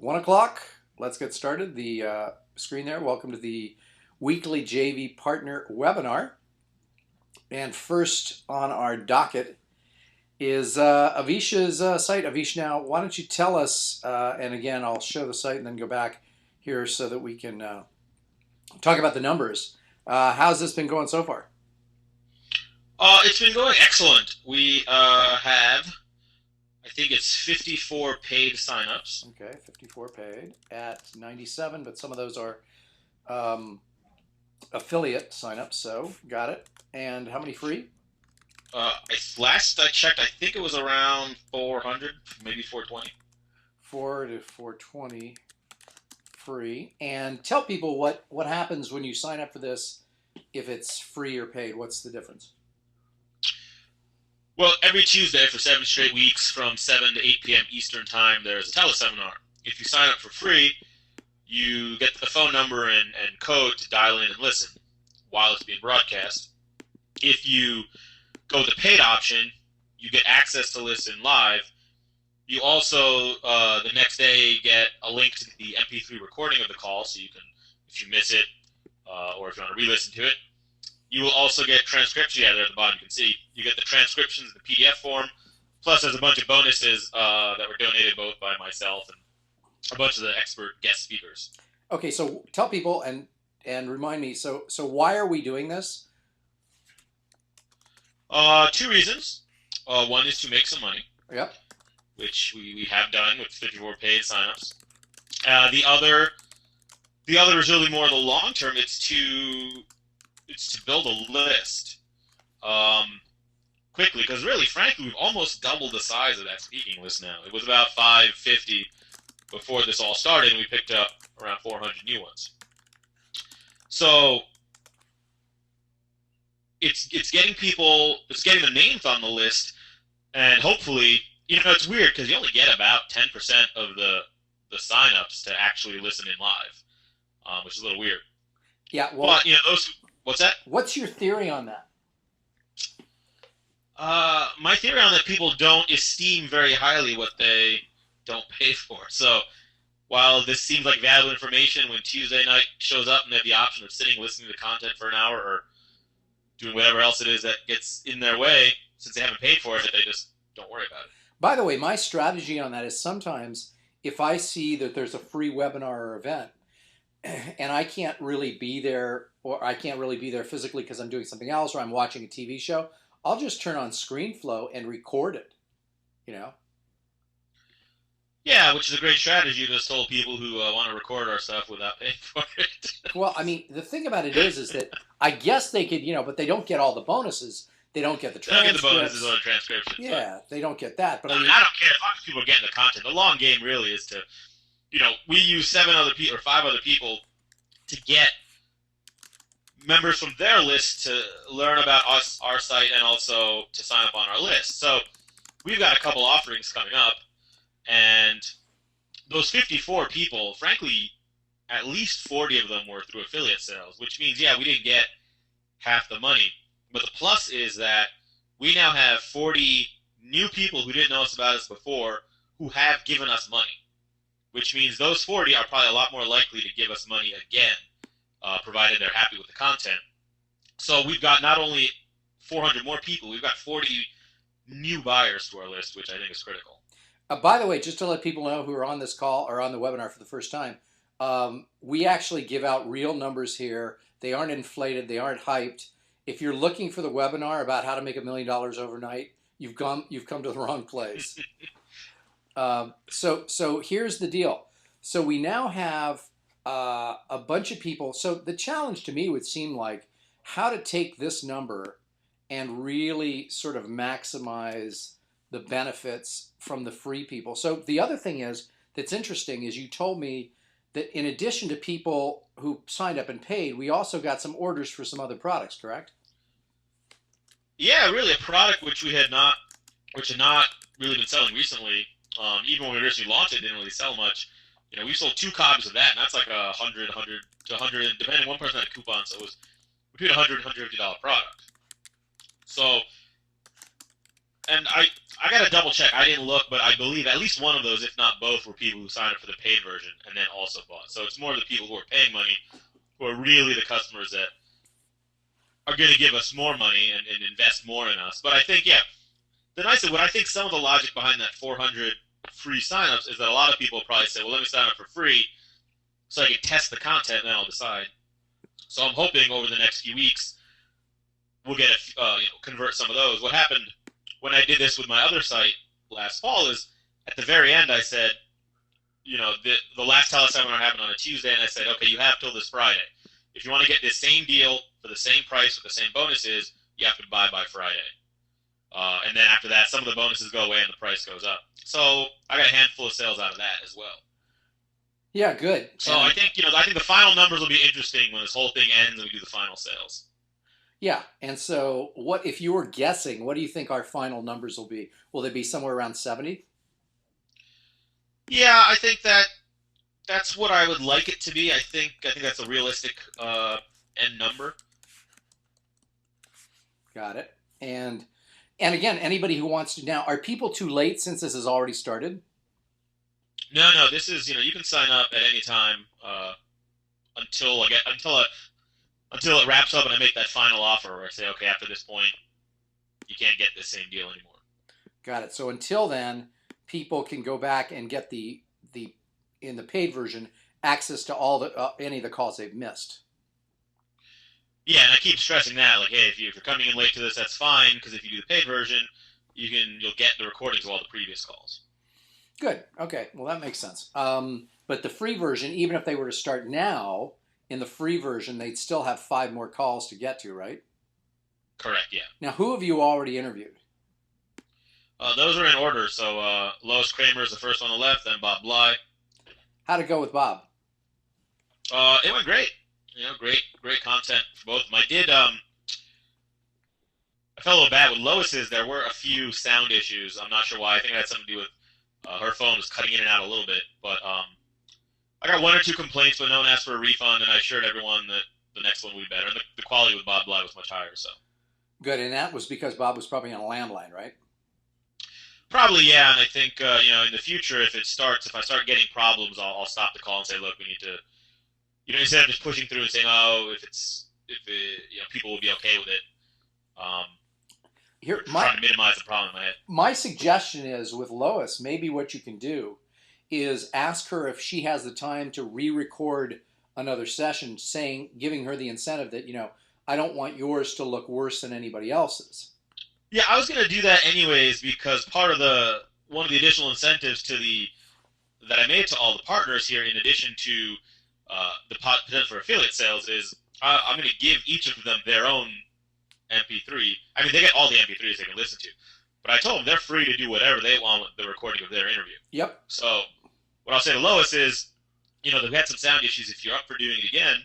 1 o'clock. Let's get started. The screen there. Welcome to the weekly JV partner webinar. And first on our docket is Avisha's site. Avish, now why don't you tell us, and again, I'll show the site and then go back here so that we can talk about the numbers. How's this been going so far? It's been going excellent. We have, I think it's 54 paid signups. Okay, 54 paid at 97, but some of those are affiliate signups, so got it. And how many free? Last I checked, I think it was around 400, maybe 420. 4 to 420 free. And tell people what happens when you sign up for this, if it's free or paid. What's the difference? Well, every Tuesday for 7 straight weeks from 7 to 8 p.m. Eastern Time, there's a teleseminar. If you sign up for free, you get the phone number and code to dial in and listen while it's being broadcast. If you go the paid option, you get access to listen live. You also, the next day, get a link to the MP3 recording of the call, so you can, if you miss it, or if you want to re-listen to it. You will also get transcriptions. Yeah, there at the bottom you can see. You get the transcriptions in the PDF form, plus there's a bunch of bonuses that were donated both by myself and a bunch of the expert guest speakers. Okay, so tell people and remind me, so why are we doing this? 2 reasons. One is to make some money. Yep. Which we have done with 54 paid signups. The other is really more the long term. It's to build a list quickly, because really, frankly, we've almost doubled the size of that speaking list now. It was about 550 before this all started, and we picked up around 400 new ones. So it's getting the names on the list, and hopefully, it's weird because you only get about 10% of the signups to actually listen in live, which is a little weird. Yeah, well, but what's that? What's your theory on that? My theory on that, people don't esteem very highly what they don't pay for. So while this seems like valuable information, when Tuesday night shows up and they have the option of sitting listening to content for an hour or doing whatever else it is that gets in their way, since they haven't paid for it, they just don't worry about it. By the way, my strategy on that is sometimes if I see that there's a free webinar or event and I can't really be there, or I can't really be there physically because I'm doing something else or I'm watching a TV show, I'll just turn on ScreenFlow and record it, Yeah, which is a great strategy. Just told people who want to record our stuff without paying for it. Well, I mean, the thing about it is that I guess they could, but they don't get all the bonuses. They don't get the transcripts. They don't get the bonuses or the transcriptions. Yeah, they don't get that. But I don't care as long as people are getting the content. The long game really is to, we use 7 other people or 5 other people to get members from their list to learn about us, our site, and also to sign up on our list. So we've got a couple offerings coming up, and those 54 people, frankly, at least 40 of them were through affiliate sales, which means, yeah, we didn't get half the money. But the plus is that we now have 40 new people who didn't know about us before who have given us money, which means those 40 are probably a lot more likely to give us money again, provided they're happy with the content. So we've got not only 400 more people, we've got 40 new buyers to our list, which I think is critical. By the way, just to let people know who are on this call or on the webinar for the first time, we actually give out real numbers here. They aren't inflated. They aren't hyped. If you're looking for the webinar about how to make $1 million overnight, you've come to the wrong place. So here's the deal. So we now have a bunch of people. So the challenge to me would seem like how to take this number and really sort of maximize the benefits from the free people. So the other thing that's interesting is you told me that in addition to people who signed up and paid, we also got some orders for some other products, correct? Yeah, really a product which had not really been selling recently. Even when we originally launched it didn't really sell much. We sold 2 copies of that, and that's like $100 to $100, depending on one person had a coupon, so it was between $100 and $150 product. So, and I got to double check. I didn't look, but I believe at least one of those, if not both, were people who signed up for the paid version and then also bought. So it's more the people who are paying money who are really the customers that are going to give us more money and invest more in us. But I think, yeah, what I think some of the logic behind that 400 free signups is that a lot of people probably say, well, let me sign up for free so I can test the content and then I'll decide. So I'm hoping over the next few weeks we'll get convert some of those. What happened when I did this with my other site last fall is at the very end I said, the last teleseminar happened on a Tuesday, and I said, okay, you have till this Friday. If you want to get this same deal for the same price with the same bonuses, you have to buy by Friday. And then after that, some of the bonuses go away and the price goes up. So I got a handful of sales out of that as well. Yeah, good. So I think the final numbers will be interesting when this whole thing ends and we do the final sales. Yeah, and so what if you were guessing? What do you think our final numbers will be? Will they be somewhere around 70? Yeah, I think that's what I would like it to be. I think that's a realistic end number. Got it. And again, anybody who wants to now, are people too late since this has already started? No, this is you can sign up at any time until it wraps up and I make that final offer where I say, okay, after this point, you can't get this same deal anymore. Got it. So until then, people can go back and get the in the paid version access to all the any of the calls they've missed. Yeah, and I keep stressing that, like, hey, if you're coming in late to this, that's fine, because if you do the paid version, you'll get the recordings of all the previous calls. Good. Okay. Well, that makes sense. But the free version, even if they were to start now, in the free version, they'd still have 5 more calls to get to, right? Correct, yeah. Now, who have you already interviewed? Those are in order. So Lois Kramer is the first on the left, then Bob Bly. How'd it go with Bob? It went great. Great content for both of them. I felt a little bad with Lois's. There were a few sound issues. I'm not sure why. I think it had something to do with her phone was cutting in and out a little bit. But I got 1 or 2 complaints, but no one asked for a refund, and I assured everyone that the next one would be better. And the quality with Bob Bly was much higher. So good, and that was because Bob was probably on a landline, right? Probably, yeah. And I think in the future, if I start getting problems, I'll stop the call and say, look, we need to. Instead of just pushing through and saying, "Oh, if people will be okay with it," trying to minimize the problem in my head. My suggestion is with Lois, maybe what you can do is ask her if she has the time to re-record another session, giving her the incentive that I don't want yours to look worse than anybody else's. Yeah, I was going to do that anyways because one of the additional incentives that I made to all the partners here, in addition to the potential for affiliate sales, is I'm going to give each of them their own MP3. I mean, they get all the MP3s they can listen to, but I told them they're free to do whatever they want with the recording of their interview. Yep. So what I'll say to Lois is, they've had some sound issues. If you're up for doing it again,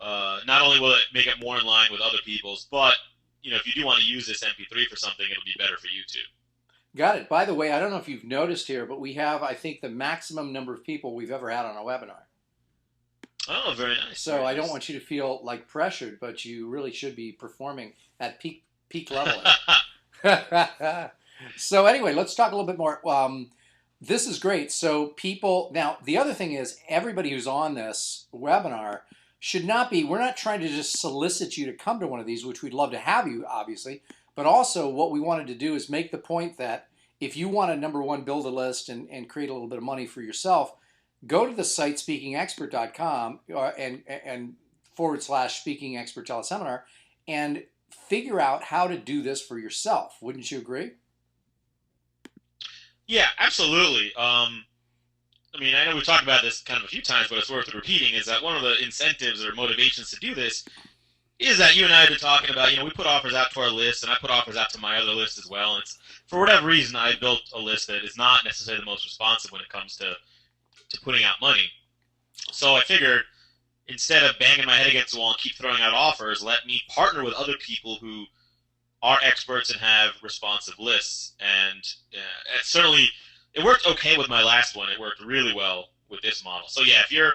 not only will it make it more in line with other people's, but if you do want to use this MP3 for something, it'll be better for you too. Got it. By the way, I don't know if you've noticed here, but we have, I think, the maximum number of people we've ever had on a webinar. Oh, very nice. So very I nice. don't want you to feel like pressured, but you really should be performing at peak level. So anyway, let's talk a little bit more. This is great. So people, now the other thing is everybody who's on this webinar should not be, we're not trying to just solicit you to come to one of these, which we'd love to have you, obviously. But also what we wanted to do is make the point that if you want to, number one, build a list and create a little bit of money for yourself, go to the site speakingexpert.com and /speaking expert teleseminar and figure out how to do this for yourself. Wouldn't you agree? Yeah, absolutely. I know we've talked about this kind of a few times, but it's worth repeating, is that one of the incentives or motivations to do this is that you and I have been talking about, we put offers out to our list, and I put offers out to my other list as well. And it's, for whatever reason, I built a list that is not necessarily the most responsive when it comes to putting out money. So I figured, instead of banging my head against the wall and keep throwing out offers, let me partner with other people who are experts and have responsive lists. And it worked okay with my last one. It worked really well with this model. So yeah, if your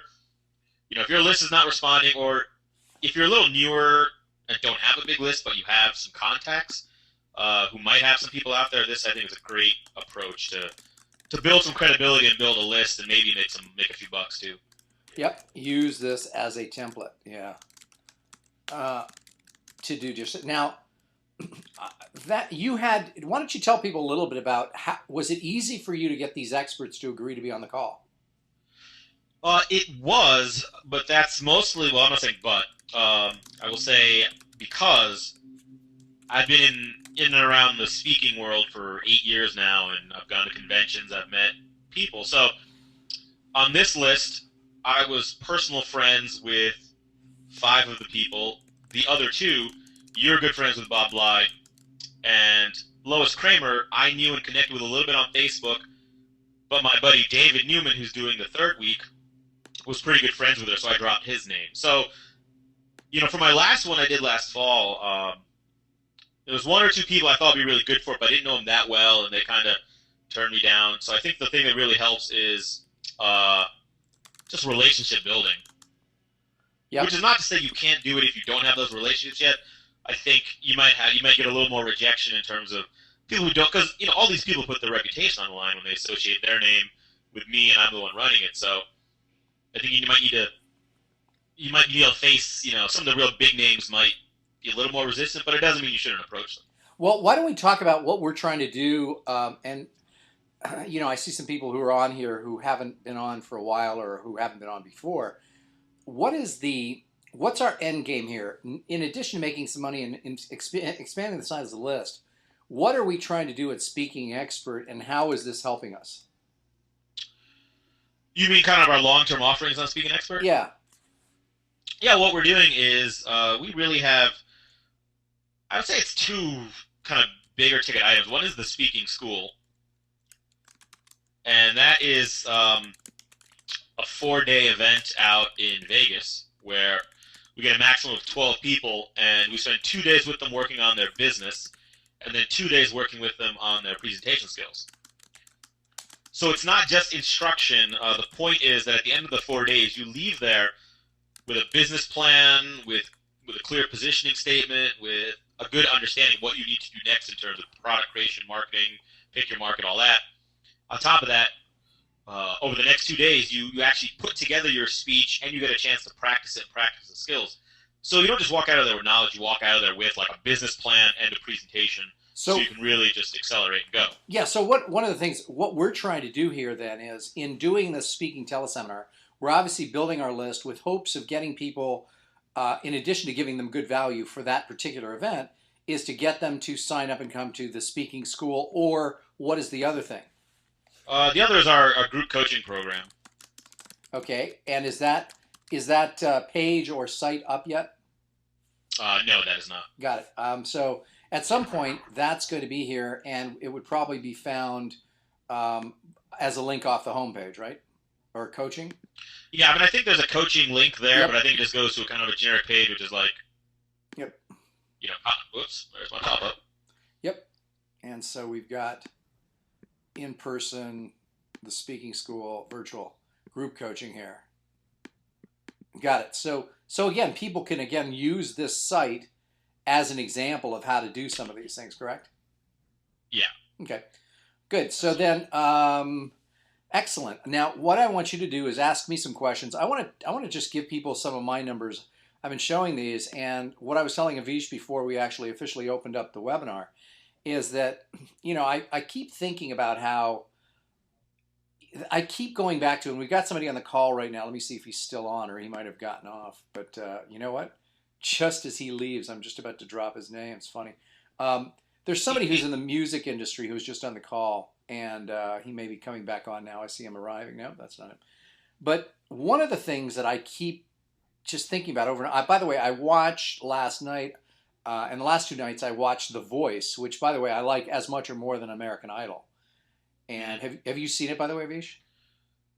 list is not responding, or if you're a little newer and don't have a big list but you have some contacts, who might have some people out there, this I think is a great approach to build some credibility and build a list and maybe make a few bucks too. Yep. Use this as a template. Yeah. To do just now. That you had. Why don't you tell people a little bit about how was it easy for you to get these experts to agree to be on the call? It was, but that's mostly, well, I'm not saying but. I will say because I've been in and around the speaking world for 8 years now, and I've gone to conventions, I've met people. So on this list, I was personal friends with 5 of the people. The other 2, you're good friends with Bob Bly, and Lois Kramer, I knew and connected with a little bit on Facebook, but my buddy David Newman, who's doing the 3rd week, was pretty good friends with her, so I dropped his name. So, for my last one I did last fall, there was 1 or 2 people I thought would be really good for it, but I didn't know them that well, and they kind of turned me down. So I think the thing that really helps is just relationship building. Yep. Which is not to say you can't do it if you don't have those relationships yet. I think you might get a little more rejection in terms of people who don't, because all these people put their reputation on the line when they associate their name with me, and I'm the one running it. So I think you might need to be able to face, some of the real big names might be a little more resistant, but it doesn't mean you shouldn't approach them. Well, why don't we talk about what we're trying to do? And I see some people who are on here who haven't been on for a while or who haven't been on before. What's our end game here? In addition to making some money and expanding the size of the list, what are we trying to do at Speaking Expert, and how is this helping us? You mean kind of our long-term offerings on Speaking Expert? Yeah. Yeah, what we're doing is we really have, I would say it's 2 kind of bigger ticket items. One is the speaking school, and that is a 4-day event out in Vegas where we get a maximum of 12 people, and we spend 2 days with them working on their business, and then 2 days working with them on their presentation skills. So it's not just instruction. The point is that at the end of the 4 days, you leave there with a business plan, with a clear positioning statement, with a good understanding of what you need to do next in terms of product creation, marketing, pick your market, all that. On top of that, over the next 2 days, you actually put together your speech, and you get a chance to practice it and practice the skills. So you don't just walk out of there with knowledge, you walk out of there with like a business plan and a presentation, so you can really just accelerate and go. Yeah, so one of the things, what we're trying to do here then is, in doing this speaking teleseminar, we're obviously building our list with hopes of getting people, in addition to giving them good value for that particular event, is to get them to sign up and come to the speaking school, or what is the other thing? The other is our group coaching program. Okay, and is that page or site up yet? No, that is not. Got it. So at some point, that's going to be here, and it would probably be found as a link off the homepage, right? Or coaching? Yeah, I think there's a coaching link there, but I think it just goes to a kind of a generic page, which is like, yep. Whoops, there's my pop-up. Yep. And so we've got in-person, the speaking school, virtual, group coaching here. Got it. So again, people can use this site as an example of how to do some of these things, correct? Yeah. Okay. Good. So then, excellent. Now, what I want you to do is ask me some questions. I want to just give people some of my numbers. I've been showing these, and what I was telling Avish before we actually officially opened up the webinar is that, I keep thinking about how I keep going back to, and we've got somebody on the call right now. Let me see if he's still on, or he might have gotten off. But you know what? Just as he leaves, I'm just about to drop his name. It's funny. There's somebody who's in the music industry who's just on the call, and he may be coming back on now. I see him arriving. No, that's not him. But one of the things that I keep just thinking about over and over, by the way, I watched last night, and the last 2 nights I watched The Voice, which, by the way, I like as much or more than American Idol. And have you seen it, by the way, Vish?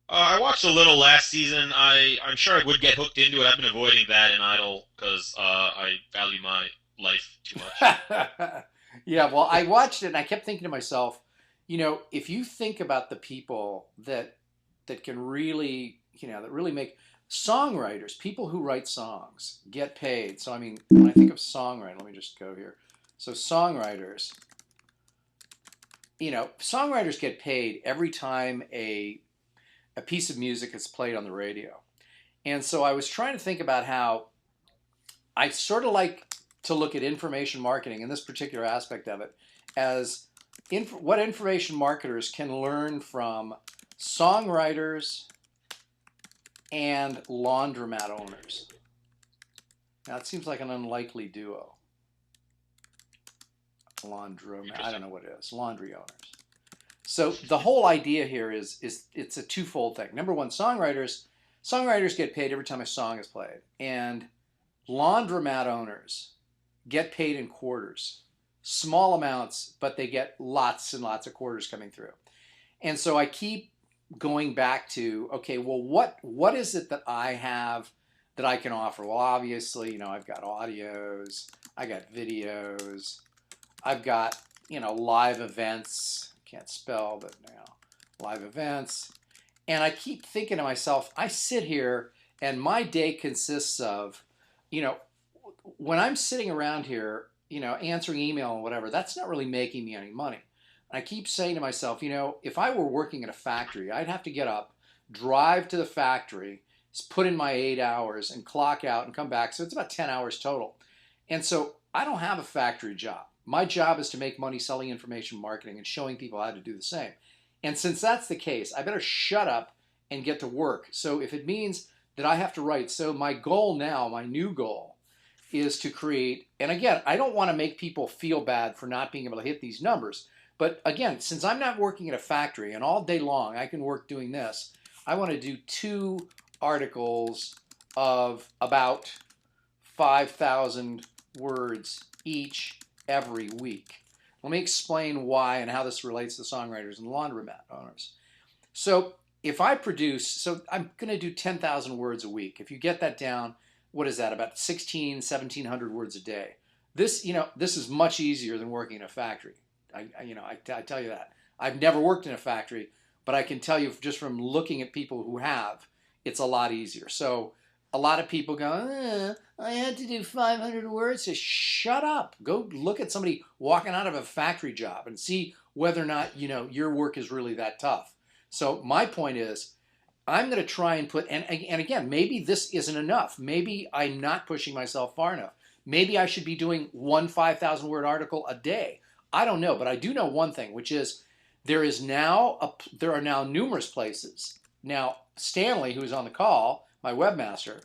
I watched a little last season. I'm sure I would get hooked into it. I've been avoiding that in Idol because I value my life too much. Yeah, well, I watched it, and I kept thinking to myself, if you think about the people that can really, that really make songwriters, people who write songs, get paid. So, when I think of songwriting, let me just go here. So songwriters, songwriters get paid every time a piece of music is played on the radio. And so I was trying to think about how I sort of like to look at information marketing in this particular aspect of it as what information marketers can learn from songwriters and laundromat owners. Now, it seems like an unlikely duo. Laundromat, I don't know what it is. Laundry owners. So the whole idea here is it's a twofold thing. Number one, songwriters get paid every time a song is played, and laundromat owners get paid in quarters, small amounts, but they get lots and lots of quarters coming through. And so I keep going back to, okay, well, what is it that I have that I can offer? Well, obviously, I've got audios, I got videos, I've got, live events. Can't spell, but live events. And I keep thinking to myself, I sit here and my day consists of, when I'm sitting around here, answering email and whatever, that's not really making me any money. I keep saying to myself, if I were working in a factory, I'd have to get up, drive to the factory, put in my 8 hours and clock out and come back. So it's about 10 hours total. And so I don't have a factory job. My job is to make money selling information marketing and showing people how to do the same. And since that's the case, I better shut up and get to work. So if it means that I have to write, so my goal now, my new goal, is to create, and again, I don't want to make people feel bad for not being able to hit these numbers. But again, since I'm not working at a factory and all day long I can work doing this, I want to do 2 articles of about 5,000 words each every week. Let me explain why and how this relates to songwriters and laundromat owners. So if I produce, so I'm going to do 10,000 words a week. If you get that down, what is that? About 1,700 words a day. This is much easier than working in a factory. I tell you that. I've never worked in a factory, but I can tell you just from looking at people who have, it's a lot easier. So a lot of people go, I had to do 500 words. Just shut up. Go look at somebody walking out of a factory job and see whether or not, your work is really that tough. So my point is, I'm going to try and put, and again, maybe this isn't enough. Maybe I'm not pushing myself far enough. Maybe I should be doing one 5,000 word article a day. I don't know, but I do know one thing, which is there are now numerous places. Now, Stanley, who's on the call, my webmaster,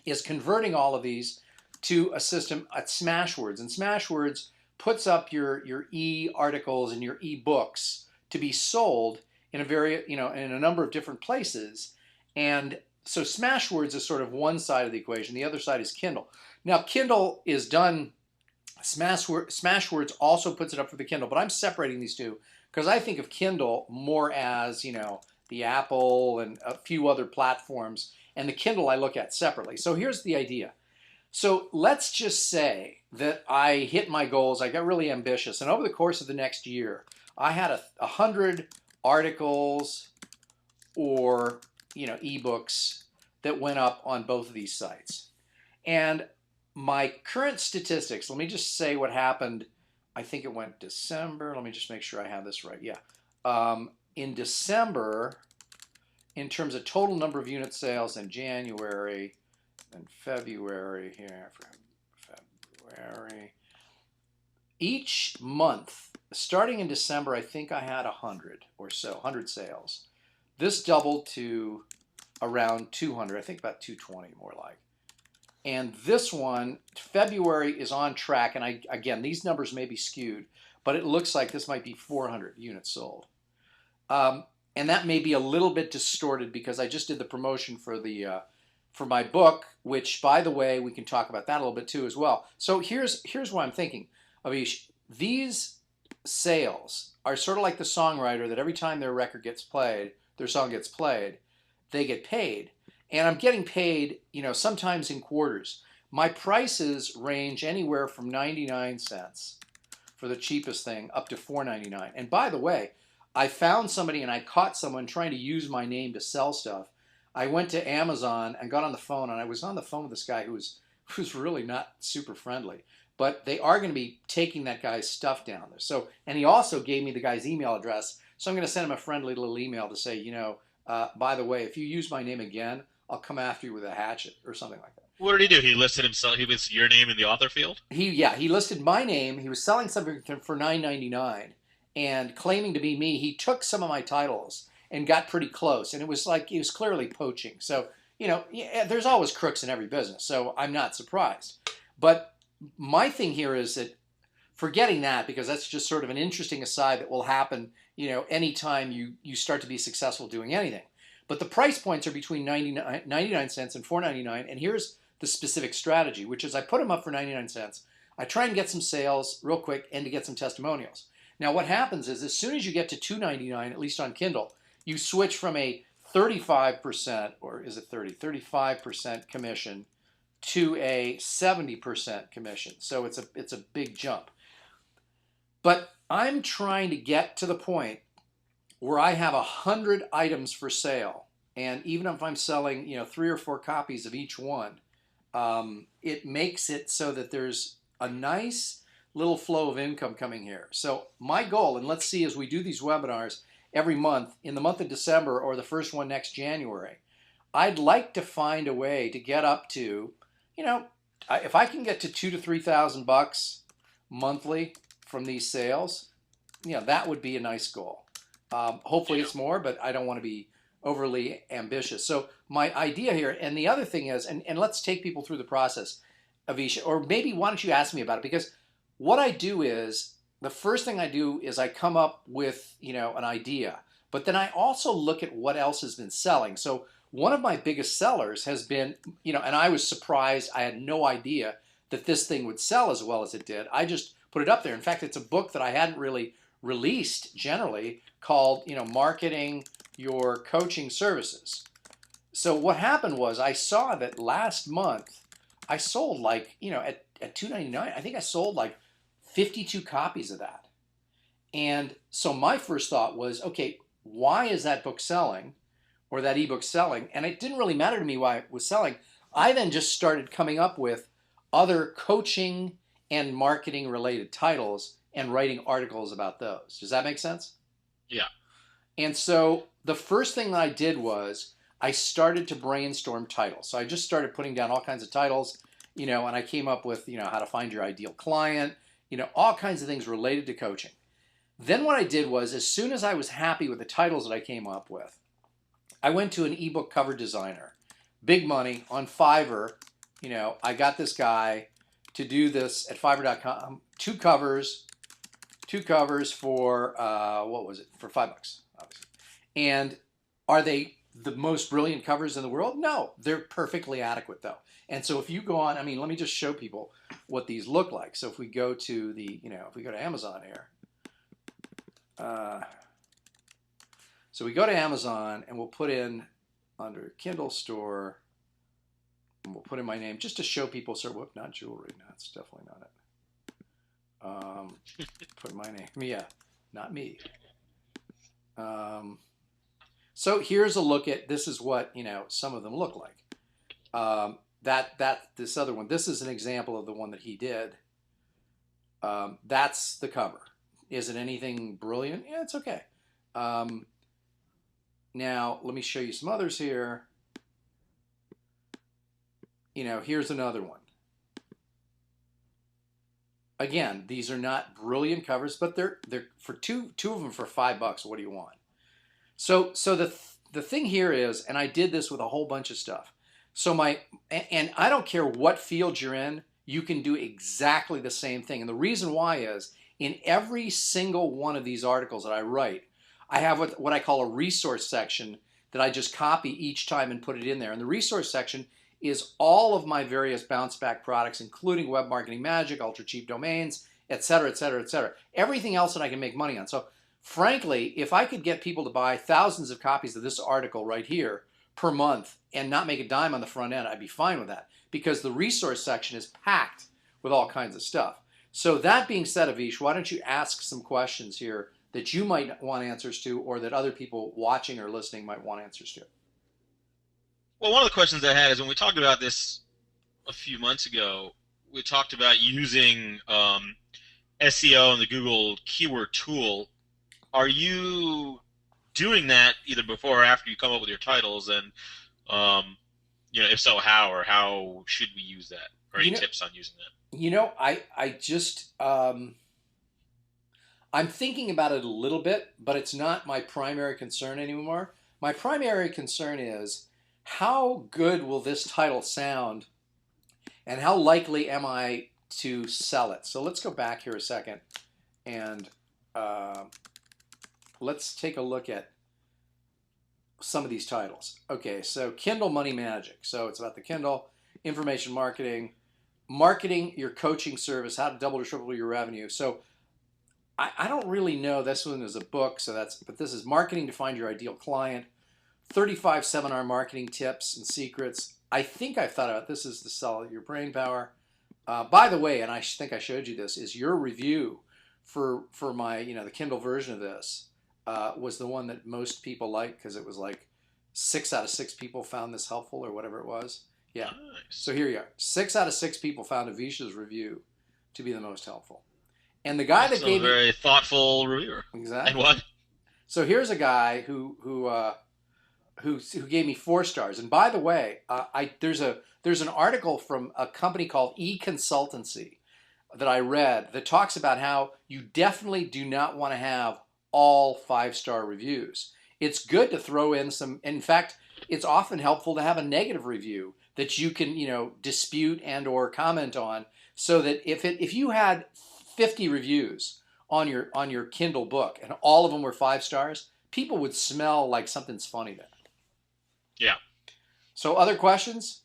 is converting all of these to a system at Smashwords. And Smashwords puts up your e-articles and your e-books to be sold in a number of different places. And so Smashwords is sort of one side of the equation. The other side is Kindle. Now, Kindle is done. Smashwords also puts it up for the Kindle, but I'm separating these two because I think of Kindle more as, the Apple and a few other platforms, and the Kindle I look at separately. So here's the idea. So let's just say that I hit my goals. I got really ambitious, and over the course of the next year, I had 100 articles or ebooks that went up on both of these sites. And my current statistics, let me just say what happened. I think it went December. Let me just make sure I have this right. Yeah. In December, in terms of total number of unit sales in January and February here, February, each month, starting in December, I think I had 100 or so, 100 sales. This doubled to around 200, I think about 220 more like. And this one, February, is on track. And again, these numbers may be skewed, but it looks like this might be 400 units sold. And that may be a little bit distorted because I just did the promotion for for my book, which, by the way, we can talk about that a little bit too as well. So here's what I'm thinking, Avish. These sales are sort of like the songwriter that every time their record gets played, their song gets played, they get paid. And I'm getting paid, sometimes in quarters. My prices range anywhere from 99 cents for the cheapest thing up to $4.99. And by the way, I found somebody and I caught someone trying to use my name to sell stuff. I went to Amazon and got on the phone, and I was on the phone with this guy who's really not super friendly. but they are going to be taking that guy's stuff down there. So, and he also gave me the guy's email address. So I'm going to send him a friendly little email to say, by the way, if you use my name again, I'll come after you with a hatchet or something like that. What did he do? He listed himself. He was your name in the author field. He listed my name. He was selling something for $9.99 and claiming to be me. He took some of my titles and got pretty close, and it was like he was clearly poaching. So there's always crooks in every business, so I'm not surprised. But my thing here is that forgetting that, because that's just sort of an interesting aside that will happen, anytime you start to be successful doing anything. But the price points are between 99 cents and $4.99, and here's the specific strategy, which is I put them up for 99 cents. I try and get some sales real quick and to get some testimonials. Now what happens is as soon as you get to $2.99, at least on Kindle, you switch from a 35%, or is it 30? 35% commission to a 70% commission. So it's a big jump. But I'm trying to get to the point where I have 100 items for sale, and even if I'm selling 3 or 4 copies of each one, it makes it so that there's a nice little flow of income coming here. So my goal, and let's see as we do these webinars every month, in the month of December or the first one next January, I'd like to find a way to get up to, if I can get to $2,000 to $3,000 monthly from these sales, that would be a nice goal. Hopefully it's more, but I don't want to be overly ambitious. So my idea here, and the other thing is, and let's take people through the process, Avisha, or maybe why don't you ask me about it? Because what I do is, the first thing I do is I come up with, an idea, but then I also look at what else has been selling. So one of my biggest sellers has been, and I was surprised, I had no idea that this thing would sell as well as it did. I just put it up there. In fact, it's a book that I hadn't really released generally called, Marketing Your Coaching Services. So what happened was I saw that last month I sold at $2.99, I think I sold like 52 copies of that. And so my first thought was, okay, why is that book selling or that ebook selling? And it didn't really matter to me why it was selling. I then just started coming up with other coaching and marketing related titles and writing articles about those. Does that make sense? Yeah. And so the first thing that I did was I started to brainstorm titles. So I just started putting down all kinds of titles, and I came up with, how to find your ideal client, all kinds of things related to coaching. Then what I did was, as soon as I was happy with the titles that I came up with, I went to an ebook cover designer, big money, on Fiverr. I got this guy to do this at Fiverr.com, two covers for, what was it, for $5, obviously. And are they the most brilliant covers in the world? No, they're perfectly adequate though. And so if you go on, let me just show people what these look like. So if we go to if we go to Amazon here, so we go to Amazon and we'll put in under Kindle store, and we'll put in my name just to show people, not jewelry, no, that's definitely not it. Put my name, yeah, not me. So here's a look at, this is what, some of them look like. This other one, this is an example of the one that he did. That's the cover. Is it anything brilliant? Yeah, it's okay. Now, let me show you some others here. Here's another one. Again, these are not brilliant covers, but they're for two of them for $5. What do you want? So the thing here is, and I did this with a whole bunch of stuff. So and I don't care what field you're in, you can do exactly the same thing. And the reason why is, in every single one of these articles that I write, I have what I call a resource section that I just copy each time and put it in there. And the resource section is all of my various bounce back products, including Web Marketing Magic, ultra cheap domains, et cetera, et cetera, et cetera. Everything else that I can make money on. So frankly, if I could get people to buy thousands of copies of this article right here per month and not make a dime on the front end, I'd be fine with that, because the resource section is packed with all kinds of stuff. So that being said, Avish, why don't you ask some questions here that you might want answers to, or that other people watching or listening might want answers to? Well, one of the questions I had is, when we talked about this a few months ago, we talked about using SEO and the Google keyword tool. Are you doing that either before or after you come up with your titles? And if so, how, or how should we use that? Or any You know, tips on using that? I just I'm thinking about it a little bit, but it's not my primary concern anymore. My primary concern is how good will this title sound, and how likely am I to sell it? So let's go back here a second, and uh, let's take a look at some of these titles. Okay, so Kindle Money Magic. So it's about the Kindle, information marketing, marketing your coaching service, how to double or triple your revenue. So I don't really know. This one is a book, but this is marketing to find your ideal client, 35 seminar marketing tips and secrets. I think I've thought about this is to sell your brain power. By the way, and I think I showed you this, is your review for my, the Kindle version of this was the one that most people liked, because it was like 6 out of 6 people found this helpful, or whatever it was. Yeah. Nice. So here you are. 6 out of 6 people found Avisha's review to be the most helpful. And the guy that gave a very thoughtful reviewer. Exactly. And what? So here's a guy who gave me 4 stars. And by the way, there's an article from a company called E-Consultancy that I read that talks about how you definitely do not want to have all 5-star reviews. It's good to throw in some. In fact, it's often helpful to have a negative review that you can dispute and or comment on, so that if you had 50 reviews on your Kindle book and all of them were 5 stars, people would smell like something's funny there. Yeah. So other questions?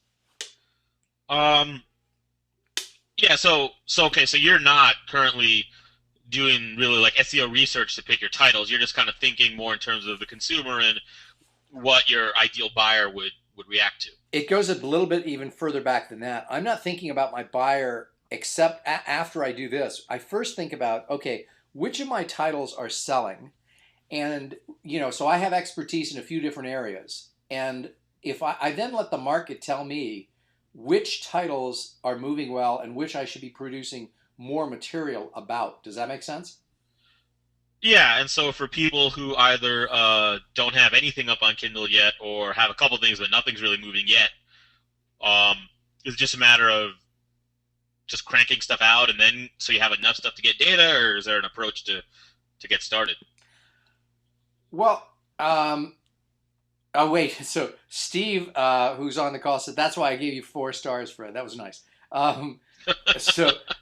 Yeah, so okay, so you're not currently doing really like SEO research to pick your titles. You're just kind of thinking more in terms of the consumer and what your ideal buyer would react to. It goes a little bit even further back than that. I'm not thinking about my buyer except after I do this. I first think about, okay, which of my titles are selling? And, so I have expertise in a few different areas. And if I then let the market tell me which titles are moving well and which I should be producing more material about. Does that make sense? Yeah, and so for people who either don't have anything up on Kindle yet, or have a couple things but nothing's really moving yet, it's just a matter of just cranking stuff out, and then so you have enough stuff to get data, or is there an approach to get started? Well, oh wait. So Steve, who's on the call, said that's why I gave you 4 stars, Fred. That was nice.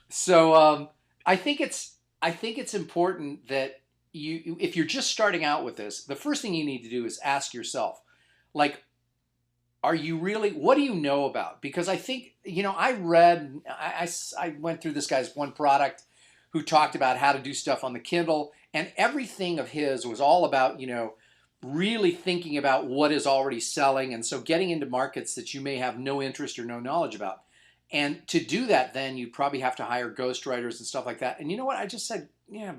So I think it's important that if you're just starting out with this, the first thing you need to do is ask yourself, like, are you really, what do you know about? Because I think, I went through this guy's one product who talked about how to do stuff on the Kindle, and everything of his was all about, really thinking about what is already selling, and so getting into markets that you may have no interest or no knowledge about. And to do that, then you'd probably have to hire ghostwriters and stuff like that. And you know what? I just said, yeah,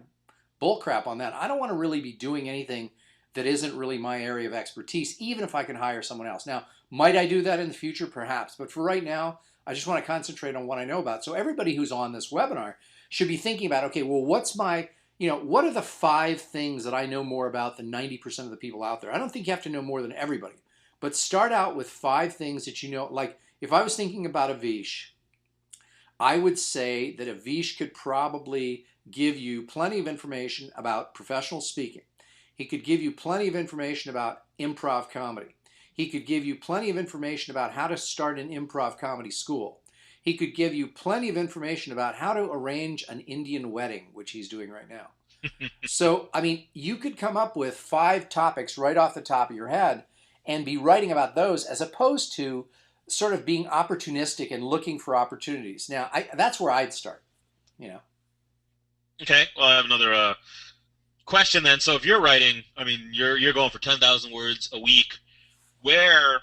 bullcrap on that. I don't want to really be doing anything that isn't really my area of expertise, even if I can hire someone else. Now, might I do that in the future? Perhaps. But for right now, I just want to concentrate on what I know about. So everybody who's on this webinar should be thinking about, okay, well, what are the 5 things that I know more about than 90% of the people out there? I don't think you have to know more than everybody. But start out with 5 things that you know. Like, if I was thinking about Avish, I would say that Avish could probably give you plenty of information about professional speaking. He could give you plenty of information about improv comedy. He could give you plenty of information about how to start an improv comedy school. He could give you plenty of information about how to arrange an Indian wedding, which he's doing right now. So, I mean, you could come up with 5 topics right off the top of your head and be writing about those, as opposed to sort of being opportunistic and looking for opportunities. Now, that's where I'd start, Okay, well, I have another question then. So if you're writing, I mean, you're going for 10,000 words a week. Where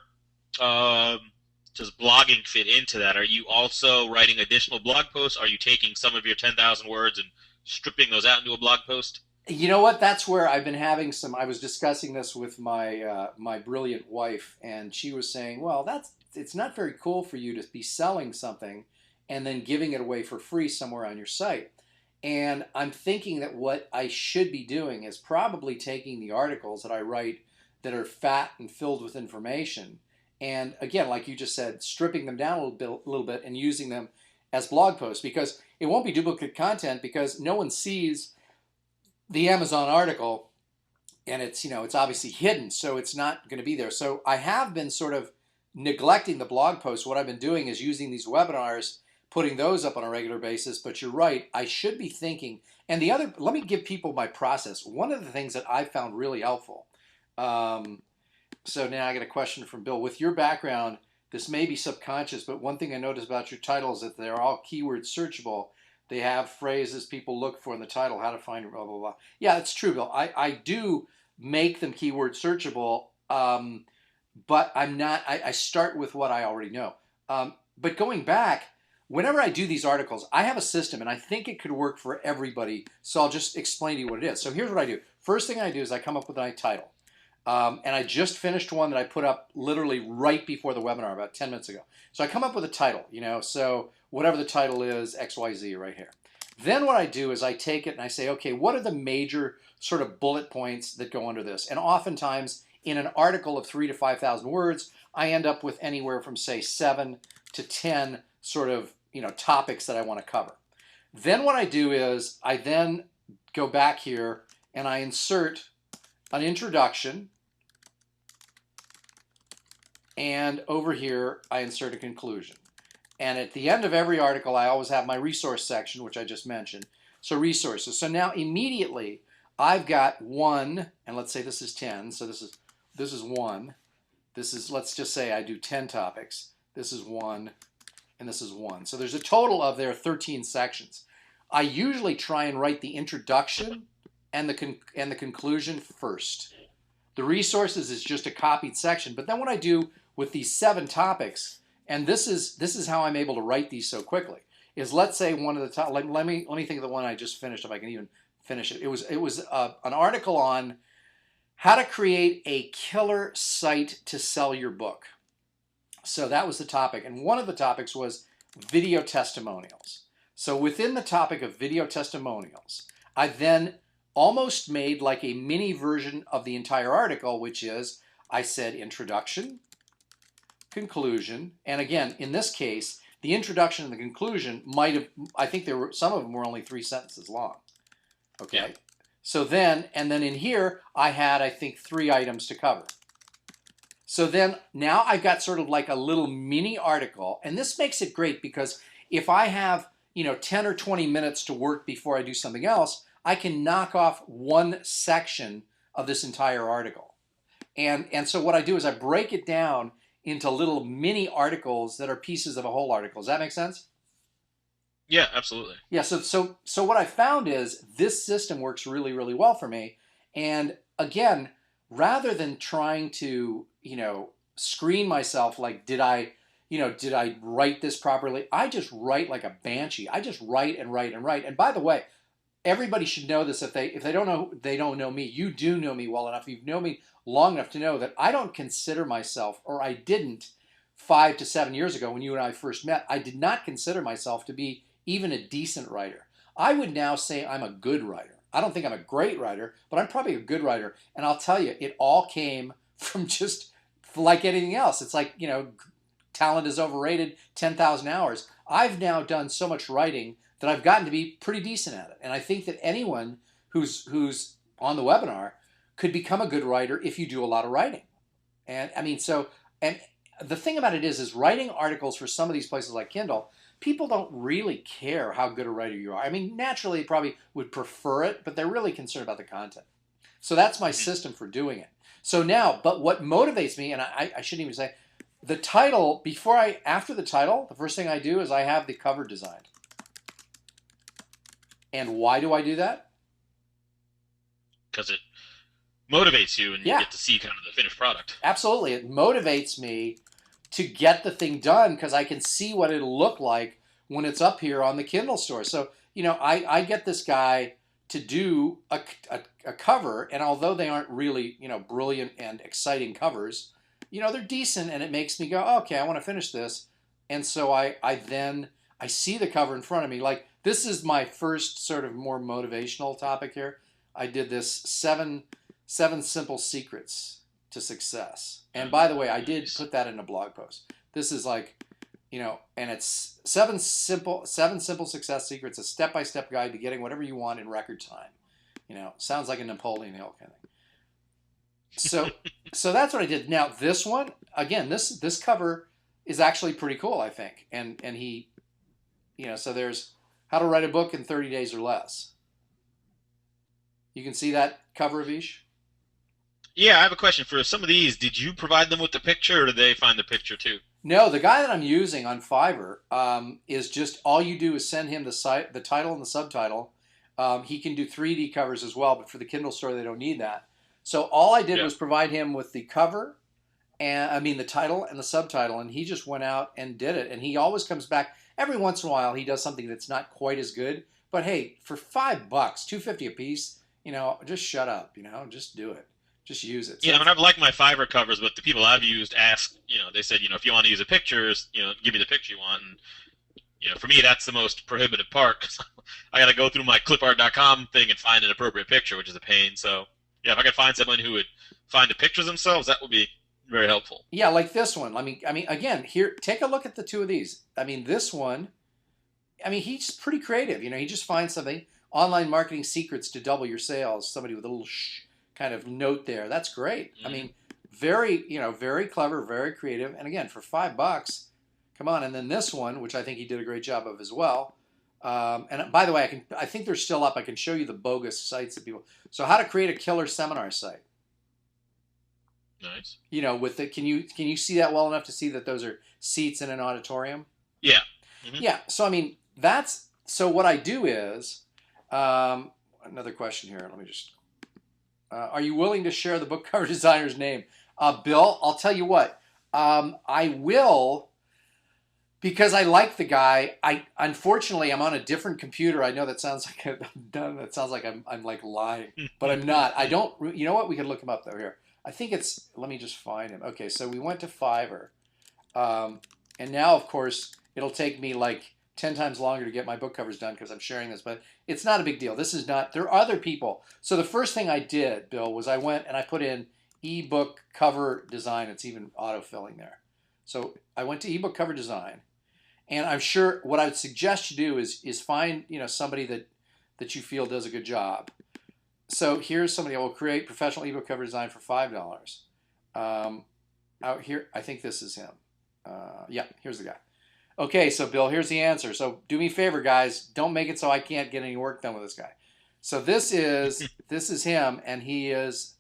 does blogging fit into that? Are you also writing additional blog posts? Are you taking some of your 10,000 words and stripping those out into a blog post? You know what? That's where I've been having I was discussing this with my brilliant wife, and she was saying, well, it's not very cool for you to be selling something and then giving it away for free somewhere on your site. And I'm thinking that what I should be doing is probably taking the articles that I write that are fat and filled with information, and again, like you just said, stripping them down a little bit and using them as blog posts, because it won't be duplicate content because no one sees the Amazon article, and it's, you know, it's obviously hidden, so it's not going to be there. So I have been sort of neglecting the blog posts. What I've been doing is using these webinars, putting those up on a regular basis. But you're right, I should be thinking. And the other, let me give people my process. One of the things that I found really helpful. So now I got a question from Bill. With your background, this may be subconscious, but one thing I noticed about your titles is that they're all keyword searchable. They have phrases people look for in the title, how to find blah, blah, blah. Yeah, it's true, Bill. I do make them keyword searchable, but I'm not, I start with what I already know. But going back, whenever I do these articles, I have a system, and I think it could work for everybody, so I'll just explain to you what it is. So here's what I do. First thing I do is I come up with a title. And I just finished one that I put up literally right before the webinar, about 10 minutes ago. So I come up with a title, you know, so whatever the title is, XYZ right here. Then what I do is I take it and I say, okay, what are the major sort of bullet points that go under this? And oftentimes in an article of 3,000 to 5,000 words, I end up with anywhere from, say, 7 to 10 sort of, you know, topics that I want to cover. Then what I do is I then go back here and I insert an introduction. And over here, I insert a conclusion. And at the end of every article, I always have my resource section, which I just mentioned. So resources. So now immediately, I've got 1, and let's say this is 10. So this is 1. This is, let's just say I do 10 topics. This is 1, and this is 1. So there's a total of there 13 sections. I usually try and write the introduction and the conclusion first. The resources is just a copied section. But then what I do with these 7 topics, and this is how I'm able to write these so quickly, is let's say one of the top. Let me think of the one I just finished, if I can even finish it. It was an article on how to create a killer site to sell your book. So that was the topic, and one of the topics was video testimonials. So within the topic of video testimonials, I then almost made like a mini version of the entire article, which is I said introduction, conclusion, and again, in this case, the introduction and the conclusion might have, I think there were, some of them were only 3 sentences long. Okay. Yeah. So then, and then in here, I had, I think, 3 items to cover. So then now I've got sort of like a little mini article, and this makes it great because if I have, you know, 10 or 20 minutes to work before I do something else, I can knock off one section of this entire article. And so what I do is I break it down into little mini articles that are pieces of a whole article. Does that make sense? Yeah, absolutely. Yeah, so what I found is this system works really, really well for me. And again, rather than trying to, you know, screen myself like, did I write this properly? I just write like a banshee. I just write and write and write. And by the way, everybody should know this. If they don't know me. You do know me well enough. You've known me long enough to know that I don't consider myself, or I didn't 5 to 7 years ago when you and I first met, I did not consider myself to be even a decent writer. I would now say I'm a good writer. I don't think I'm a great writer, but I'm probably a good writer. And I'll tell you, it all came from just like anything else. It's like, you know, talent is overrated, 10,000 hours. I've now done so much writing that I've gotten to be pretty decent at it. And I think that anyone who's on the webinar could become a good writer if you do a lot of writing. And I mean, so, and the thing about it is writing articles for some of these places like Kindle, people don't really care how good a writer you are. I mean, naturally, they probably would prefer it, but they're really concerned about the content. So that's my system for doing it. So now, but what motivates me, and I shouldn't even say, the title, after the title, the first thing I do is I have the cover designed. And why do I do that? Because it motivates you and you get to see kind of the finished product. Absolutely. It motivates me to get the thing done because I can see what it'll look like when it's up here on the Kindle store. So, you know, I get this guy to do a cover, and although they aren't really, you know, brilliant and exciting covers, you know, they're decent, and it makes me go, okay, I want to finish this. And so I then I see the cover in front of me. Like, this is my first sort of more motivational topic here. I did this seven simple secrets to success. And by the way, I did put that in a blog post. This is like, and it's seven simple success secrets, a step-by-step guide to getting whatever you want in record time. Sounds like a Napoleon Hill kind of thing. So that's what I did. Now this one, again, this cover is actually pretty cool, I think. And he, so there's how to write a book in 30 days or less. You can see that cover, Avish? Yeah, I have a question. For some of these, did you provide them with the picture, or did they find the picture too? No, the guy that I'm using on Fiverr is just, all you do is send him the title and the subtitle. He can do 3D covers as well, but for the Kindle store, they don't need that. So all I did was provide him with the cover, the title and the subtitle, and he just went out and did it. And he always comes back. Every once in a while, he does something that's not quite as good. But hey, for $5, $2.50 a piece, just shut up. Just do it. Just use it. So yeah, and I've liked my Fiverr covers, but the people I've used ask, they said, if you want to use a picture, give me the picture you want. And, for me, that's the most prohibitive part, 'cause I got to go through my clipart.com thing and find an appropriate picture, which is a pain. So, yeah, if I could find someone who would find the pictures themselves, that would be very helpful. Yeah, like this one. Again, here, take a look at the two of these. This one, he's pretty creative. He just finds something. Online marketing secrets to double your sales. Somebody with a little kind of note there. That's great. Very, very clever, very creative. And again, for $5, come on. And then this one, which I think he did a great job of as well. And by the way, I think they're still up. I can show you the bogus sites that people. So how to create a killer seminar site. Nice. With the can you see that well enough to see that those are seats in an auditorium? Yeah. Yeah. So so what I do is another question here. Let me just. Are you willing to share the book cover designer's name? Bill, I'll tell you what. I will, because I like the guy. Unfortunately, I'm on a different computer. I know that sounds like I'm like lying, but I'm not. I don't. You know what? We can look him up though here. I think it's. Let me just find him. Okay, so we went to Fiverr, and now of course it'll take me like 10 times longer to get my book covers done because I'm sharing this, but it's not a big deal. This is not, there are other people. So the first thing I did, Bill, was I went and I put in ebook cover design. It's even auto-filling there. So I went to ebook cover design, and I'm sure what I would suggest you do is find, somebody that you feel does a good job. So here's somebody that will create professional ebook cover design for $5. Out here, I think this is him. Yeah, here's the guy. Okay, so Bill, here's the answer. So do me a favor, guys. Don't make it so I can't get any work done with this guy. So this is him, and he is,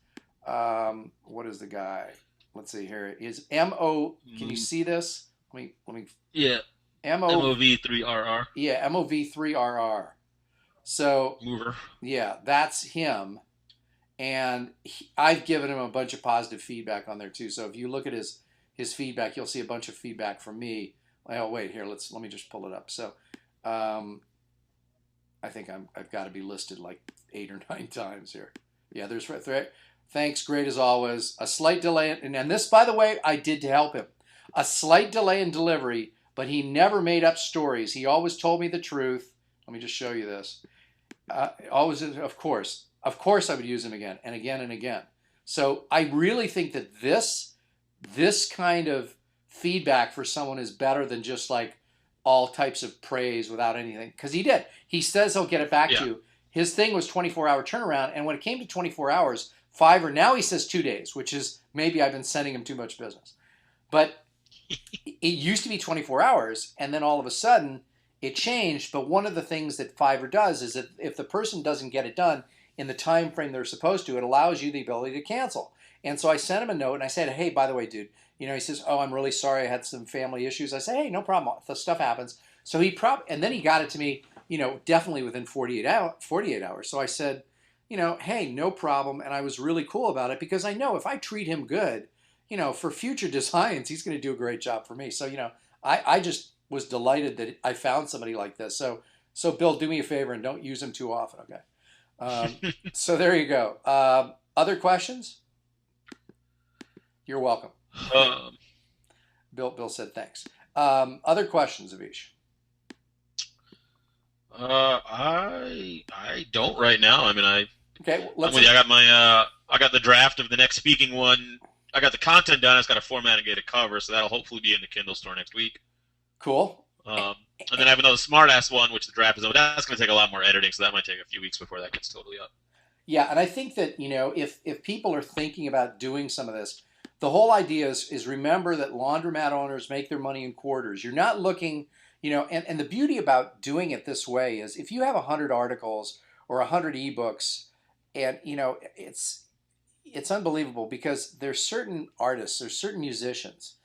what is the guy? Let's see here. Is M-O, can you see this? Let me. Yeah. MOV3RR. Yeah, MOV3RR. So, Mover. Yeah, that's him. And I've given him a bunch of positive feedback on there too. So if you look at his feedback, you'll see a bunch of feedback from me. Oh wait, here let me just pull it up. So, I think I've got to be listed like 8 or 9 times here. Yeah, there's thanks, great as always. A slight delay, and this, by the way, I did to help him. A slight delay in delivery, but he never made up stories. He always told me the truth. Let me just show you this. Always, of course, I would use him again and again and again. So I really think that this kind of feedback for someone is better than just like all types of praise without anything. Because he says he'll get it back to you. His thing was 24-hour turnaround, and when it came to 24 hours, Fiverr, now he says 2 days, which is maybe I've been sending him too much business. But it used to be 24 hours, and then all of a sudden it changed. But one of the things that Fiverr does is that if the person doesn't get it done in the time frame they're supposed to, it allows you the ability to cancel. And so I sent him a note, and I said, hey, by the way, dude, he says, oh, I'm really sorry, I had some family issues. I said, hey, no problem, the stuff happens. So and then he got it to me, definitely within 48 hours. So I said, hey, no problem. And I was really cool about it because I know if I treat him good, for future designs, he's going to do a great job for me. So, I just was delighted that I found somebody like this. So Bill, do me a favor and don't use him too often, okay? So there you go. Other questions? You're welcome. Bill said thanks. Other questions, Avish? I don't right now. I mean, Okay, well, I'm let's with you. I got the draft of the next speaking one. I got the content done. It's got a format and get a cover, so that'll hopefully be in the Kindle store next week. cool. Um, and then I have another smartass one, which the draft is over. That's going to take a lot more editing, so that might take a few weeks before that gets totally up. Yeah, and I think that, if people are thinking about doing some of this, the whole idea is remember that laundromat owners make their money in quarters. You're not looking, and the beauty about doing it this way is if you have 100 articles or 100 ebooks, and it's unbelievable because there's certain artists, there's certain musicians,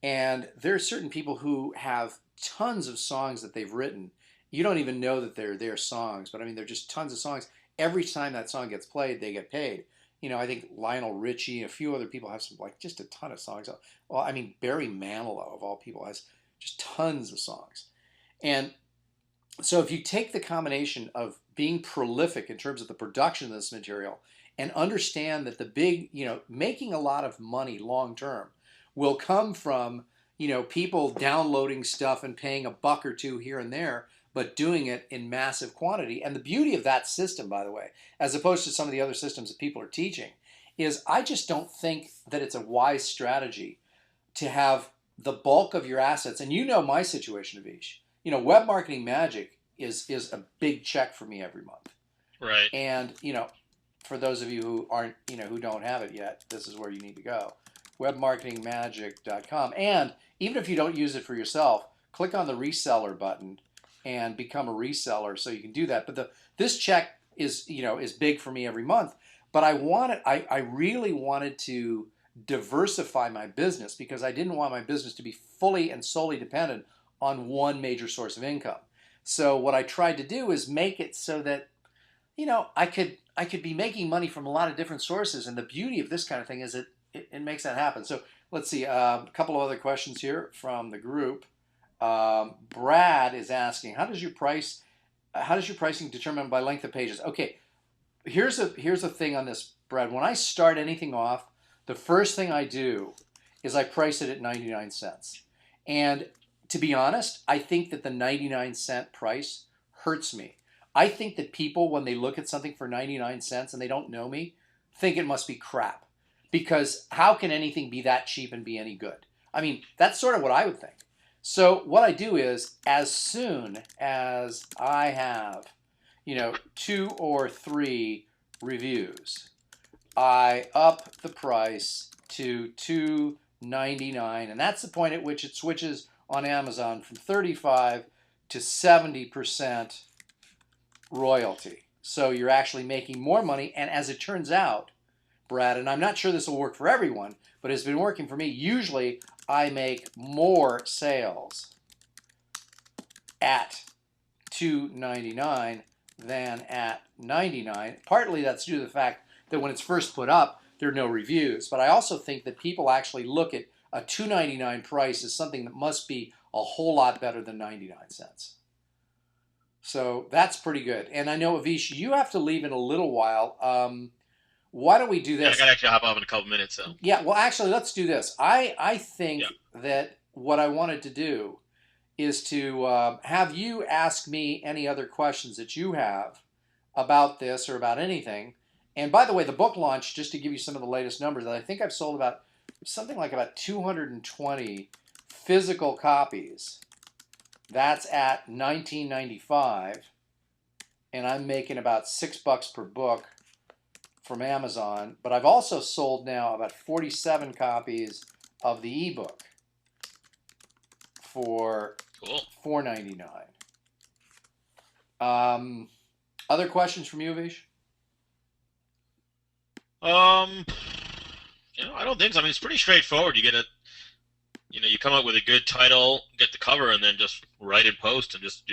and there are certain people who have tons of songs that they've written. You don't even know that they're their songs, but I mean, they're just tons of songs. Every time that song gets played, they get paid. I think Lionel Richie and a few other people have some, like, just a ton of songs. Well, I mean, Barry Manilow, of all people, has just tons of songs. And so if you take the combination of being prolific in terms of the production of this material and understand that the big, making a lot of money long term will come from, people downloading stuff and paying $1 or $2 here and there, but doing it in massive quantity. And the beauty of that system, by the way, as opposed to some of the other systems that people are teaching, is I just don't think that it's a wise strategy to have the bulk of your assets. And my situation, Avish. Web marketing magic is a big check for me every month. Right. And for those of you who aren't, who don't have it yet, this is where you need to go. Webmarketingmagic.com. And even if you don't use it for yourself, click on the reseller button and become a reseller so you can do that. But this check is big for me every month. But I really wanted to diversify my business because I didn't want my business to be fully and solely dependent on one major source of income. So what I tried to do is make it so that I could be making money from a lot of different sources. And the beauty of this kind of thing is it makes that happen. So let's see, a couple of other questions here from the group. Brad is asking, how does your pricing determine by length of pages? Okay, here's a thing on this, Brad. When I start anything off, the first thing I do is I price it at 99 cents. And to be honest, I think that the 99-cent price hurts me. I think that people, when they look at something for 99 cents and they don't know me, think it must be crap. Because how can anything be that cheap and be any good? I mean, that's sort of what I would think. So what I do is, as soon as I have, 2 or 3 reviews, I up the price to $2.99, and that's the point at which it switches on Amazon from 35 to 70% royalty. So you're actually making more money, and as it turns out, Brad, and I'm not sure this will work for everyone, but it's been working for me. Usually I make more sales at $2.99 than at $99. Partly that's due to the fact that when it's first put up, there are no reviews. But I also think that people actually look at a $2.99 price as something that must be a whole lot better than 99 cents. So that's pretty good. And I know, Avish, you have to leave in a little while. Why don't we do this? Yeah, I got to actually hop off in a couple minutes. So yeah, well, actually, let's do this. I think yeah. that what I wanted to do is to have you ask me any other questions that you have about this or about anything. And by the way, the book launch, just to give you some of the latest numbers, I think I've sold about 220 physical copies. That's at $19.95, and I'm making about $6 per book from Amazon. But I've also sold now about 47 copies of the ebook for $4.99. Other questions from you, Vish? I don't think so. I mean, it's pretty straightforward. You come up with a good title, get the cover, and then just write in post and just,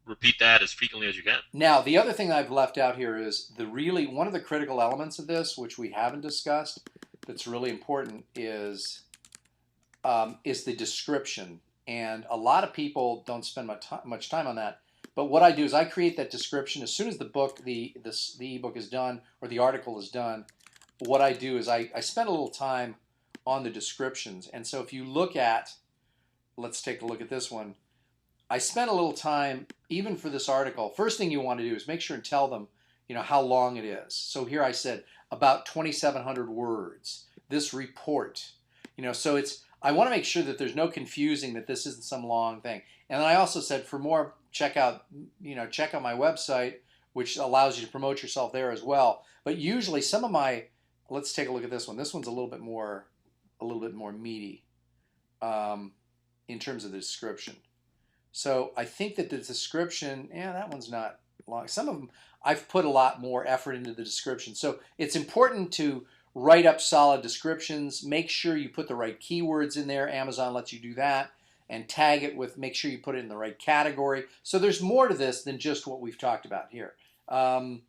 repeat that as frequently as you can. Now, the other thing I've left out here is one of the critical elements of this, which we haven't discussed, that's really important is the description. And a lot of people don't spend much time on that. But what I do is I create that description as soon as the book, the ebook is done or the article is done. What I do is I spend a little time on the descriptions. And so if you look at, let's take a look at this one. I spent a little time, even for this article. First thing you want to do is make sure and tell them, how long it is. So here I said about 2,700 words. This report, so I want to make sure that there's no confusing that this isn't some long thing. And then I also said for more, check out my website, which allows you to promote yourself there as well. But usually some of my, let's take a look at this one. This one's a little bit more meaty in terms of the description. So I think that the description, that one's not long. Some of them, I've put a lot more effort into the description. So it's important to write up solid descriptions. Make sure you put the right keywords in there. Amazon lets you do that. And tag it with, make sure you put it in the right category. So there's more to this than just what we've talked about here. And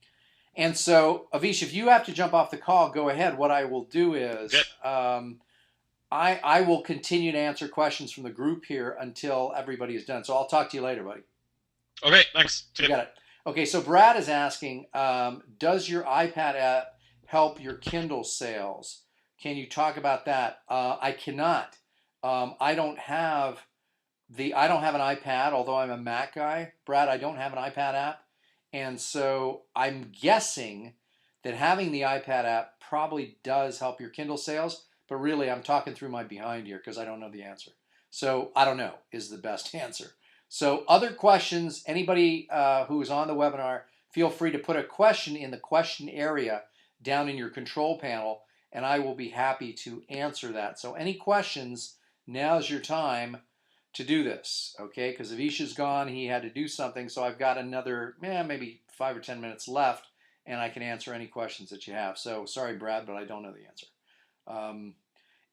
so, Avish, if you have to jump off the call, go ahead. What I will do is I will continue to answer questions from the group here until everybody is done. So I'll talk to you later, buddy. Okay, thanks. You got it. Okay, so Brad is asking, does your iPad app help your Kindle sales? Can you talk about that? I cannot. I don't have an iPad, although I'm a Mac guy. Brad, I don't have an iPad app. And so I'm guessing that having the iPad app probably does help your Kindle sales. But really, I'm talking through my behind here because I don't know the answer. So I don't know is the best answer. So other questions, anybody who is on the webinar, feel free to put a question in the question area down in your control panel, and I will be happy to answer that. So any questions, now's your time to do this, okay? Because Avisha's gone, he had to do something, so I've got another, maybe 5 or 10 minutes left, and I can answer any questions that you have. So sorry, Brad, but I don't know the answer.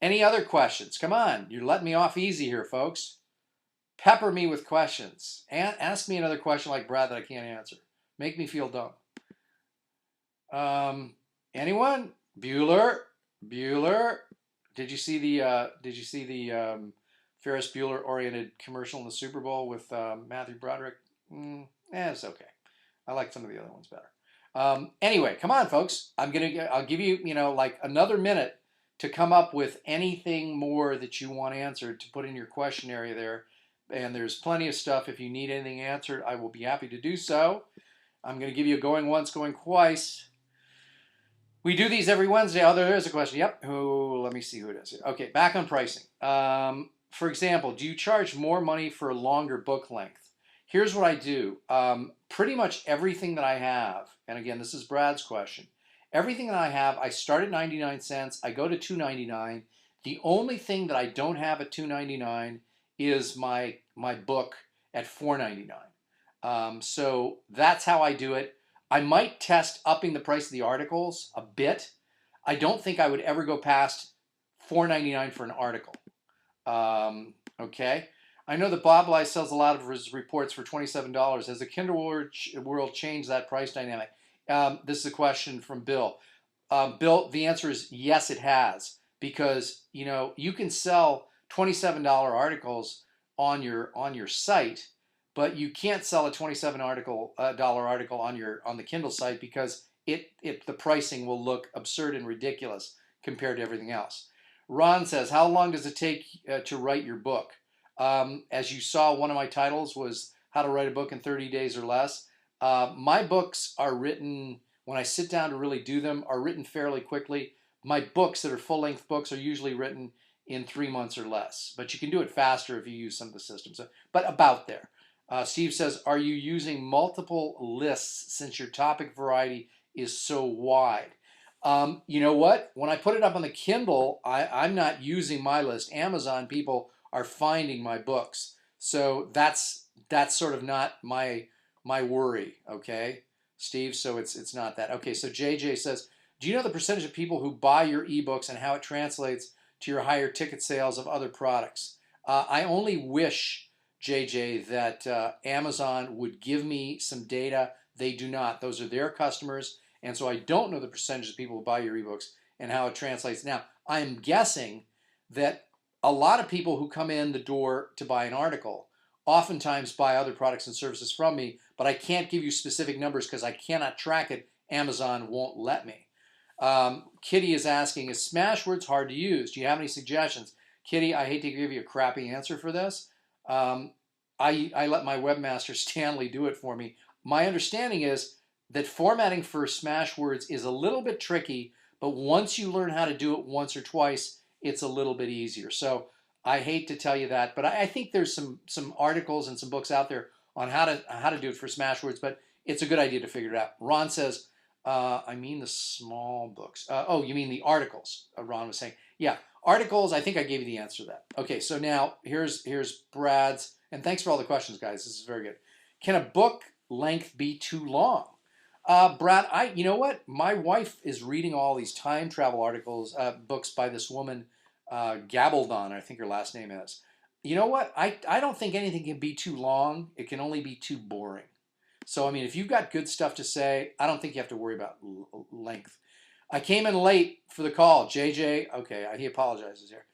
Any other questions? Come on, you're letting me off easy here, folks. Pepper me with questions. Ask me another question like Brad that I can't answer. Make me feel dumb. Anyone? Bueller? Did you see the Ferris Bueller oriented commercial in the Super Bowl with Matthew Broderick? It's okay. I like some of the other ones better. Anyway, come on, folks. I'll give you, like another minute to come up with anything more that you want answered to put in your question area there. And there's plenty of stuff. If you need anything answered, I will be happy to do so. I'm going to give you a going once, going twice. We do these every Wednesday. Oh, there is a question. Yep. Let me see who it is. Okay, back on pricing. For example, do you charge more money for a longer book length? Here's what I do. Pretty much everything that I have, and again, this is Brad's question. Everything that I have, I start at 99 cents. I go to $2.99. The only thing that I don't have at $2.99 is my book at $4.99. So that's how I do it. I might test upping the price of the articles a bit. I don't think I would ever go past $4.99 for an article. Okay. I know that Bob Lai sells a lot of his reports for $27. Has the Kindle world changed that price dynamic? This is a question from Bill. Bill, the answer is yes, it has, because you can sell $27 articles on your site, but you can't sell a $27 article on the Kindle site because the pricing will look absurd and ridiculous compared to everything else. Ron says, how long does it take to write your book? As you saw, one of my titles was How to Write a Book in 30 Days or Less. My books are written, when I sit down to really do them, are written fairly quickly. My books that are full-length books are usually written in 3 months or less. But you can do it faster if you use some of the systems. But about there. Steve says, are you using multiple lists since your topic variety is so wide? You know what? When I put it up on the Kindle, I'm not using my list. Amazon people are finding my books. So that's sort of not my worry, okay, Steve? So it's not that. Okay, so JJ says, do you know the percentage of people who buy your ebooks and how it translates to your higher ticket sales of other products? I only wish, JJ, that Amazon would give me some data. They do not. Those are their customers, and so I don't know the percentage of people who buy your ebooks and how it translates. Now, I'm guessing that a lot of people who come in the door to buy an article oftentimes buy other products and services from me, but I can't give you specific numbers because I cannot track it. Amazon won't let me. Kitty is asking, is Smashwords hard to use? Do you have any suggestions? Kitty, I hate to give you a crappy answer for this. I let my webmaster Stanley do it for me. My understanding is that formatting for Smashwords is a little bit tricky, but once you learn how to do it once or twice, it's a little bit easier. So I hate to tell you that, but I think there's some articles and some books out there on how to do it for Smashwords, but it's a good idea to figure it out. Ron says, I mean the small books. Oh, you mean the articles? Ron was saying, yeah, articles. I think I gave you the answer to that. Okay, so now here's Brad's. And thanks for all the questions, guys. This is very good. Can a book length be too long? Brad, you know what? My wife is reading all these time travel articles, books by this woman, Gabaldon, I think her last name is. You know what? I don't think anything can be too long. It can only be too boring. So, I mean, if you've got good stuff to say, I don't think you have to worry about length. I came in late for the call. JJ, okay, he apologizes here.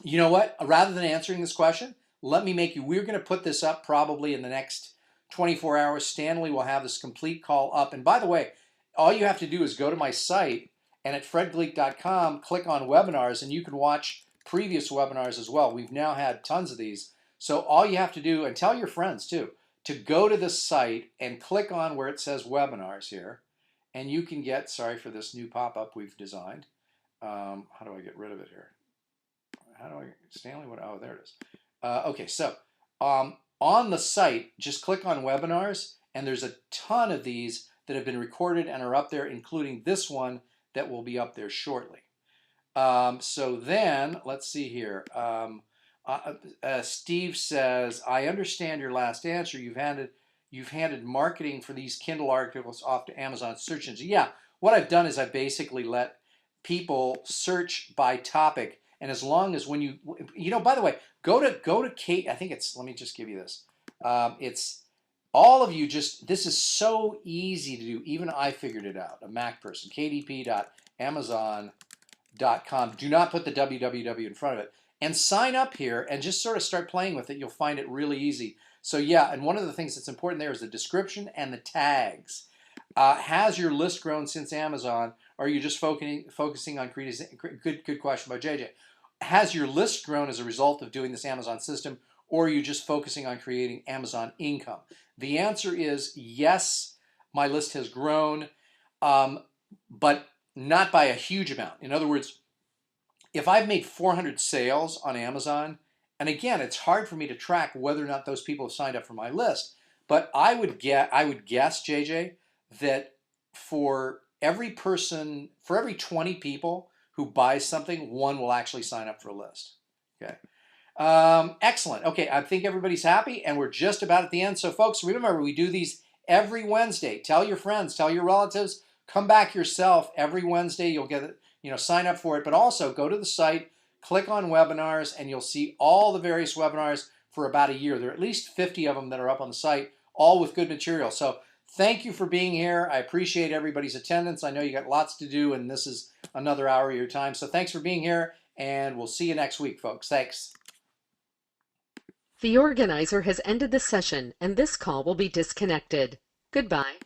You know what? Rather than answering this question, let me make you, we're going to put this up probably in the next 24 hours. Stanley will have this complete call up. And by the way, all you have to do is go to my site and at fredgleeck.com, click on webinars, and you can watch previous webinars as well. We've now had tons of these. So all you have to do, and tell your friends too, to go to this site and click on where it says webinars here. And you can get, sorry for this new pop-up we've designed. How do I get rid of it here? How do I, Stanley, what, oh, there it is. Okay, so on the site, just click on webinars, and there's a ton of these that have been recorded and are up there, including this one that will be up there shortly. So then, let's see here. Steve says, I understand your last answer. You've handed marketing for these Kindle articles off to Amazon search engine. Yeah, what I've done is I basically let people search by topic. And as long as when you know, by the way, go to Kate. I think it's, let me just give you this. It's all of you just, this is so easy to do. Even I figured it out, a Mac person, kdp.amazon.com. Do not put the www in front of it. And sign up here and just sort of start playing with it. You'll find it really easy. So yeah, and one of the things that's important there is the description and the tags. Has your list grown since Amazon? Or are you just focusing on creating, good question by JJ. Has your list grown as a result of doing this Amazon system, or are you just focusing on creating Amazon income? The answer is yes, my list has grown, but not by a huge amount. In other words, if I've made 400 sales on Amazon, and again, it's hard for me to track whether or not those people have signed up for my list, but I would guess, JJ, that for every 20 people who buys something, one will actually sign up for a list. Okay. Excellent. Okay, I think everybody's happy, and we're just about at the end. So, folks, remember, we do these every Wednesday. Tell your friends, tell your relatives, come back yourself every Wednesday. You'll get it, sign up for it. But also, go to the site, click on webinars, and you'll see all the various webinars for about a year. There are at least 50 of them that are up on the site, all with good material. So, thank you for being here. I appreciate everybody's attendance. I know you got lots to do, and this is another hour of your time. So thanks for being here, and we'll see you next week, folks. Thanks. The organizer has ended the session, and this call will be disconnected. Goodbye.